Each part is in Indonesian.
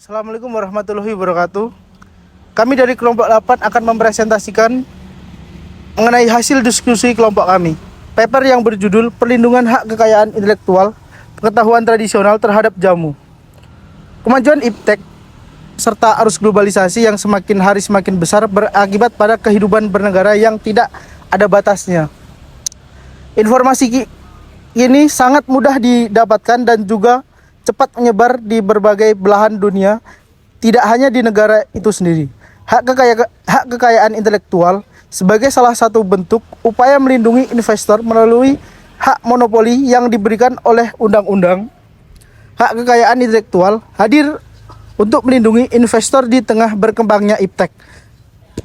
Assalamualaikum warahmatullahi wabarakatuh. Kami dari kelompok 8 akan mempresentasikan mengenai hasil diskusi kelompok kami. Paper yang berjudul Perlindungan Hak Kekayaan Intelektual, Pengetahuan Tradisional Terhadap Jamu. Kemajuan iptek serta arus globalisasi yang semakin hari semakin besar berakibat pada kehidupan bernegara yang tidak ada batasnya. Informasi ini sangat mudah didapatkan dan juga cepat menyebar di berbagai belahan dunia, tidak hanya di negara itu sendiri. Hak kekayaan intelektual sebagai salah satu bentuk upaya melindungi investor melalui hak monopoli yang diberikan oleh undang-undang. Hak kekayaan intelektual hadir untuk melindungi investor di tengah berkembangnya iptek.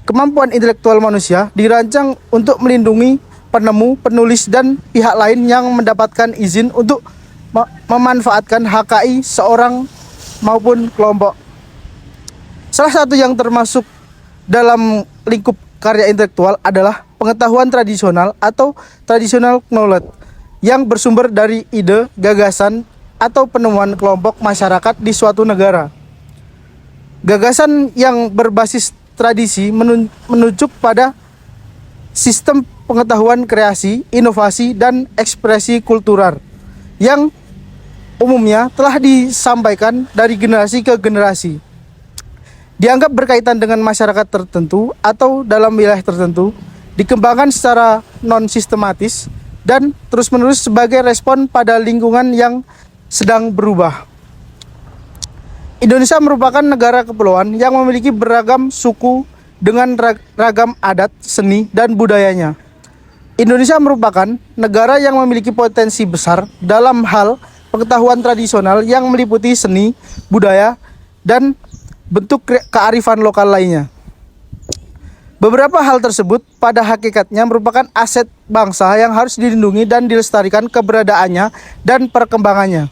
Kemampuan intelektual manusia dirancang untuk melindungi penemu, penulis, dan pihak lain yang mendapatkan izin untuk memanfaatkan HKI seorang maupun kelompok. Salah satu yang termasuk dalam lingkup karya intelektual adalah pengetahuan tradisional atau traditional knowledge yang bersumber dari ide, gagasan, atau penemuan kelompok masyarakat di suatu negara. Gagasan yang berbasis tradisi menunjuk pada sistem pengetahuan kreasi, inovasi, dan ekspresi kultural yang umumnya telah disampaikan dari generasi ke generasi. Dianggap berkaitan dengan masyarakat tertentu atau dalam wilayah tertentu, dikembangkan secara non-sistematis dan terus-menerus sebagai respon pada lingkungan yang sedang berubah. Indonesia merupakan negara kepulauan yang memiliki beragam suku dengan ragam adat, seni, dan budayanya. Indonesia merupakan negara yang memiliki potensi besar dalam hal pengetahuan tradisional yang meliputi seni, budaya, dan bentuk kearifan lokal lainnya. Beberapa hal tersebut pada hakikatnya merupakan aset bangsa yang harus dilindungi dan dilestarikan keberadaannya dan perkembangannya.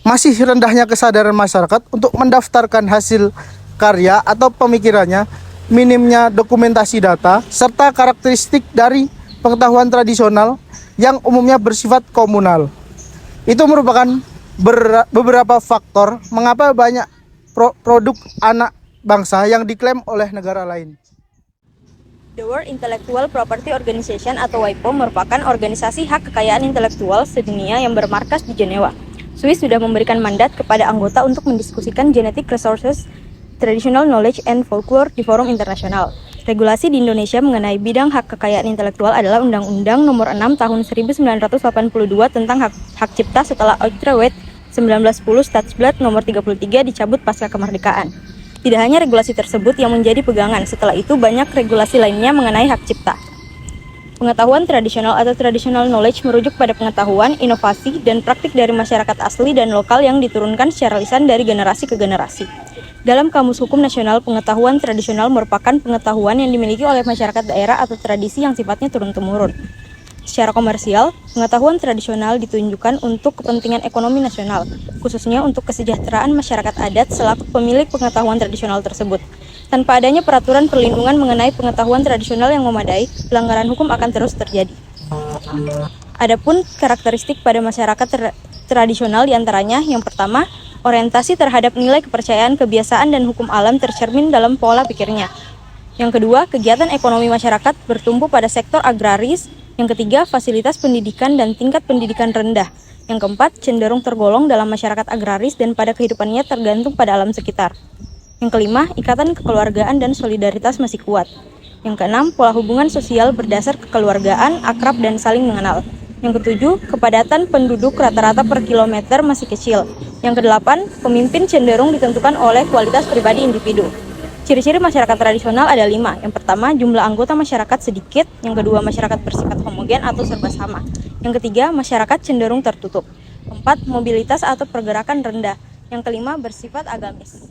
Masih rendahnya kesadaran masyarakat untuk mendaftarkan hasil karya atau pemikirannya, minimnya dokumentasi data, serta karakteristik dari pengetahuan tradisional yang umumnya bersifat komunal. Itu merupakan beberapa faktor mengapa banyak produk anak bangsa yang diklaim oleh negara lain. The World Intellectual Property Organization atau WIPO merupakan organisasi hak kekayaan intelektual sedunia yang bermarkas di Jenewa. Swiss sudah memberikan mandat kepada anggota untuk mendiskusikan genetic resources, traditional knowledge, and folklore di forum internasional. Regulasi di Indonesia mengenai bidang hak kekayaan intelektual adalah Undang-Undang Nomor 6 Tahun 1982 tentang hak cipta setelah Utrecht 1910 Stadsblad Nomor 33 dicabut pasca kemerdekaan. Tidak hanya regulasi tersebut yang menjadi pegangan, setelah itu banyak regulasi lainnya mengenai hak cipta. Pengetahuan tradisional atau traditional knowledge merujuk pada pengetahuan, inovasi, dan praktik dari masyarakat asli dan lokal yang diturunkan secara lisan dari generasi ke generasi. Dalam Kamus Hukum Nasional, pengetahuan tradisional merupakan pengetahuan yang dimiliki oleh masyarakat daerah atau tradisi yang sifatnya turun-temurun. Secara komersial, pengetahuan tradisional ditunjukkan untuk kepentingan ekonomi nasional, khususnya untuk kesejahteraan masyarakat adat selaku pemilik pengetahuan tradisional tersebut. Tanpa adanya peraturan perlindungan mengenai pengetahuan tradisional yang memadai, pelanggaran hukum akan terus terjadi. Adapun karakteristik pada masyarakat tradisional diantaranya, yang pertama, orientasi terhadap nilai kepercayaan, kebiasaan, dan hukum alam tercermin dalam pola pikirnya. Yang kedua, kegiatan ekonomi masyarakat bertumbuh pada sektor agraris. Yang ketiga, fasilitas pendidikan dan tingkat pendidikan rendah. Yang keempat, cenderung tergolong dalam masyarakat agraris dan pada kehidupannya tergantung pada alam sekitar. Yang kelima, ikatan kekeluargaan dan solidaritas masih kuat. Yang keenam, pola hubungan sosial berdasar kekeluargaan, akrab, dan saling mengenal. Yang ketujuh, kepadatan penduduk rata-rata per kilometer masih kecil. Yang kedelapan, pemimpin cenderung ditentukan oleh kualitas pribadi individu. Ciri-ciri masyarakat tradisional ada 5. Yang pertama, jumlah anggota masyarakat sedikit. Yang kedua, masyarakat bersifat homogen atau serba sama. Yang ketiga, masyarakat cenderung tertutup. 4. Mobilitas atau pergerakan rendah. Yang kelima, bersifat agamis.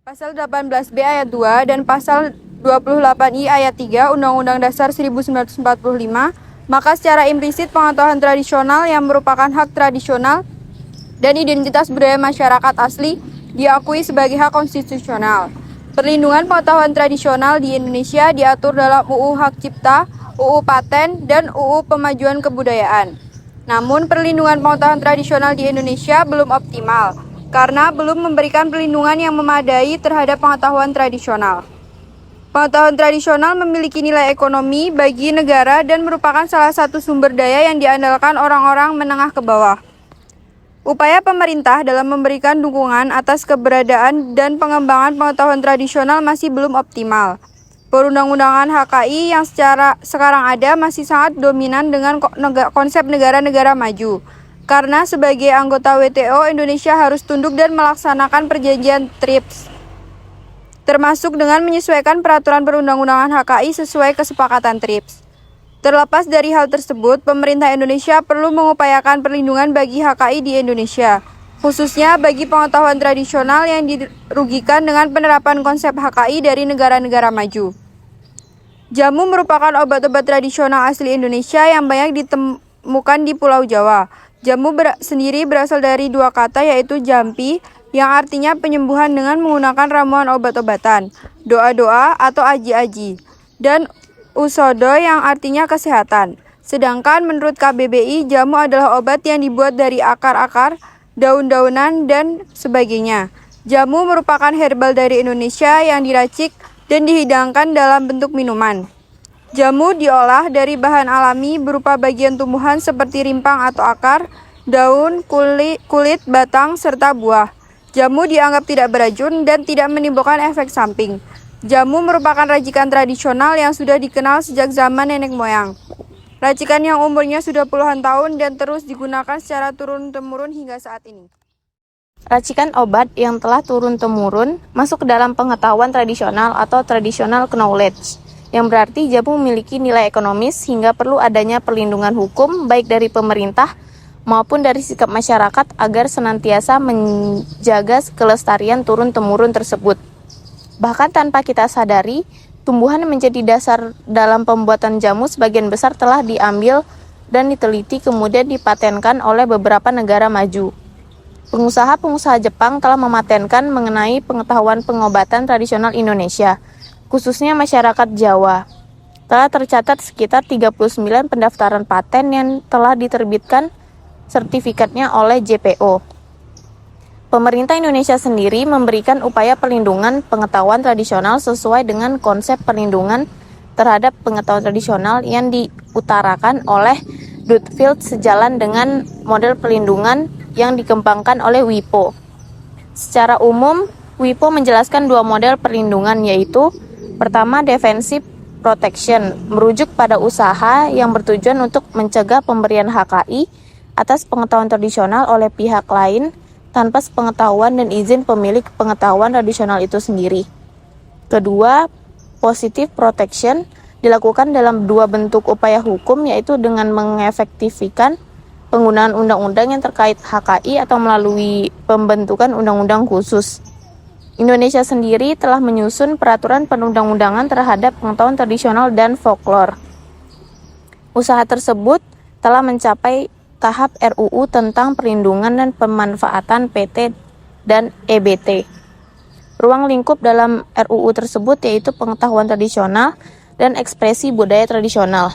Pasal 18B ayat 2 dan Pasal 28I ayat 3 Undang-Undang Dasar 1945, maka secara implisit pengetahuan tradisional yang merupakan hak tradisional dan identitas budaya masyarakat asli diakui sebagai hak konstitusional. Perlindungan pengetahuan tradisional di Indonesia diatur dalam UU Hak Cipta, UU Paten, dan UU Pemajuan Kebudayaan. Namun, perlindungan pengetahuan tradisional di Indonesia belum optimal, karena belum memberikan perlindungan yang memadai terhadap pengetahuan tradisional. Pengetahuan tradisional memiliki nilai ekonomi bagi negara dan merupakan salah satu sumber daya yang diandalkan orang-orang menengah ke bawah. Upaya pemerintah dalam memberikan dukungan atas keberadaan dan pengembangan pengetahuan tradisional masih belum optimal. Perundang-undangan HKI yang sekarang ada masih sangat dominan dengan konsep negara-negara maju. Karena sebagai anggota WTO, Indonesia harus tunduk dan melaksanakan perjanjian TRIPS, termasuk dengan menyesuaikan peraturan perundang-undangan HKI sesuai kesepakatan TRIPS. Terlepas dari hal tersebut, pemerintah Indonesia perlu mengupayakan perlindungan bagi HKI di Indonesia, khususnya bagi pengetahuan tradisional yang dirugikan dengan penerapan konsep HKI dari negara-negara maju. Jamu merupakan obat-obat tradisional asli Indonesia yang banyak ditemukan di Pulau Jawa. Jamu sendiri berasal dari dua kata, yaitu jampi, yang artinya penyembuhan dengan menggunakan ramuan obat-obatan, doa-doa atau aji-aji, dan usodo yang artinya kesehatan. Sedangkan menurut KBBI, jamu adalah obat yang dibuat dari akar-akar, daun-daunan, dan sebagainya. Jamu merupakan herbal dari Indonesia yang diracik dan dihidangkan dalam bentuk minuman. Jamu diolah dari bahan alami berupa bagian tumbuhan seperti rimpang atau akar, daun, kulit, batang, serta buah. Jamu dianggap tidak beracun dan tidak menimbulkan efek samping. Jamu merupakan racikan tradisional yang sudah dikenal sejak zaman nenek moyang. Racikan yang umurnya sudah puluhan tahun dan terus digunakan secara turun-temurun hingga saat ini. Racikan obat yang telah turun-temurun masuk ke dalam pengetahuan tradisional atau traditional knowledge, yang berarti jamu memiliki nilai ekonomis hingga perlu adanya perlindungan hukum baik dari pemerintah maupun dari sikap masyarakat agar senantiasa menjaga kelestarian turun-temurun tersebut. Bahkan tanpa kita sadari, tumbuhan yang menjadi dasar dalam pembuatan jamu sebagian besar telah diambil dan diteliti kemudian dipatenkan oleh beberapa negara maju. Pengusaha-pengusaha Jepang telah mematenkan mengenai pengetahuan pengobatan tradisional Indonesia, khususnya masyarakat Jawa. Telah tercatat sekitar 39 pendaftaran paten yang telah diterbitkan sertifikatnya oleh JPO. Pemerintah Indonesia sendiri memberikan upaya perlindungan pengetahuan tradisional sesuai dengan konsep perlindungan terhadap pengetahuan tradisional yang diutarakan oleh Dutfield sejalan dengan model perlindungan yang dikembangkan oleh WIPO. Secara umum, WIPO menjelaskan dua model perlindungan, yaitu pertama, defensive protection, merujuk pada usaha yang bertujuan untuk mencegah pemberian HKI atas pengetahuan tradisional oleh pihak lain tanpa sepengetahuan dan izin pemilik pengetahuan tradisional itu sendiri. Kedua, positive protection dilakukan dalam dua bentuk upaya hukum, yaitu dengan mengefektifkan penggunaan undang-undang yang terkait HKI atau melalui pembentukan undang-undang khusus. Indonesia sendiri telah menyusun peraturan perundang-undangan terhadap pengetahuan tradisional dan folklore. Usaha tersebut telah mencapai tahap RUU tentang perlindungan dan pemanfaatan PT dan EBT. Ruang lingkup dalam RUU tersebut yaitu pengetahuan tradisional dan ekspresi budaya tradisional.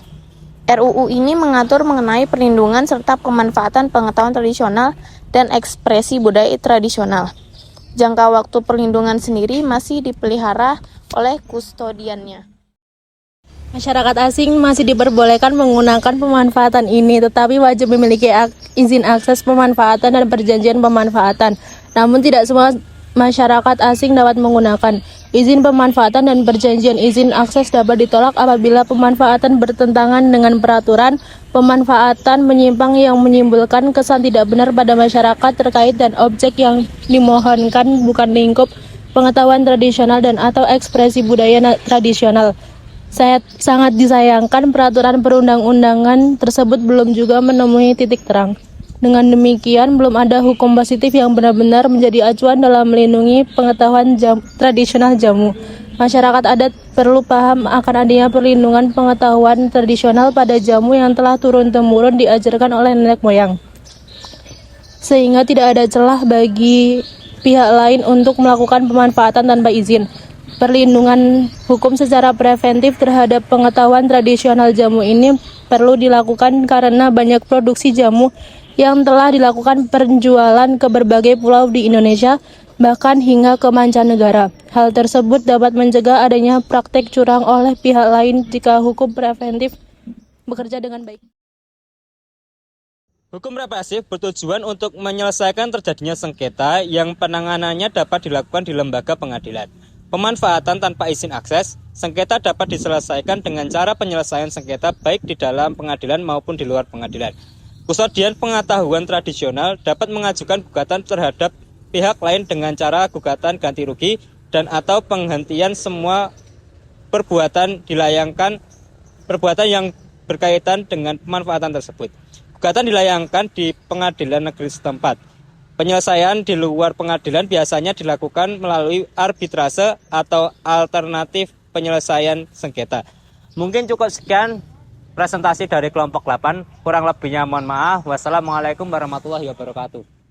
RUU ini mengatur mengenai perlindungan serta pemanfaatan pengetahuan tradisional dan ekspresi budaya tradisional. Jangka waktu perlindungan sendiri masih dipelihara oleh kustodiannya. Masyarakat asing masih diperbolehkan menggunakan pemanfaatan ini, tetapi wajib memiliki izin akses pemanfaatan dan perjanjian pemanfaatan. Namun tidak semua masyarakat asing dapat menggunakan. Izin pemanfaatan dan perjanjian izin akses dapat ditolak apabila pemanfaatan bertentangan dengan peraturan pemanfaatan menyimpang yang menimbulkan kesan tidak benar pada masyarakat terkait dan objek yang dimohonkan bukan lingkup pengetahuan tradisional dan atau ekspresi budaya tradisional. Sangat disayangkan peraturan perundang-undangan tersebut belum juga menemui titik terang. Dengan demikian, belum ada hukum positif yang benar-benar menjadi acuan dalam melindungi pengetahuan tradisional jamu. Masyarakat adat perlu paham akan adanya perlindungan pengetahuan tradisional pada jamu yang telah turun-temurun diajarkan oleh nenek moyang, sehingga tidak ada celah bagi pihak lain untuk melakukan pemanfaatan tanpa izin. Perlindungan hukum secara preventif terhadap pengetahuan tradisional jamu ini perlu dilakukan karena banyak produksi jamu yang telah dilakukan penjualan ke berbagai pulau di Indonesia, bahkan hingga ke mancanegara. Hal tersebut dapat mencegah adanya praktek curang oleh pihak lain jika hukum preventif bekerja dengan baik. Hukum represif bertujuan untuk menyelesaikan terjadinya sengketa yang penanganannya dapat dilakukan di lembaga pengadilan. Pemanfaatan tanpa izin akses, sengketa dapat diselesaikan dengan cara penyelesaian sengketa baik di dalam pengadilan maupun di luar pengadilan. Kusodian pengetahuan tradisional dapat mengajukan gugatan terhadap pihak lain dengan cara gugatan ganti rugi dan atau penghentian semua perbuatan yang berkaitan dengan pemanfaatan tersebut. Gugatan dilayangkan di pengadilan negeri setempat. Penyelesaian di luar pengadilan biasanya dilakukan melalui arbitrase atau alternatif penyelesaian sengketa. Mungkin cukup sekian presentasi dari kelompok 8. Kurang lebihnya mohon maaf. Wassalamualaikum warahmatullahi wabarakatuh.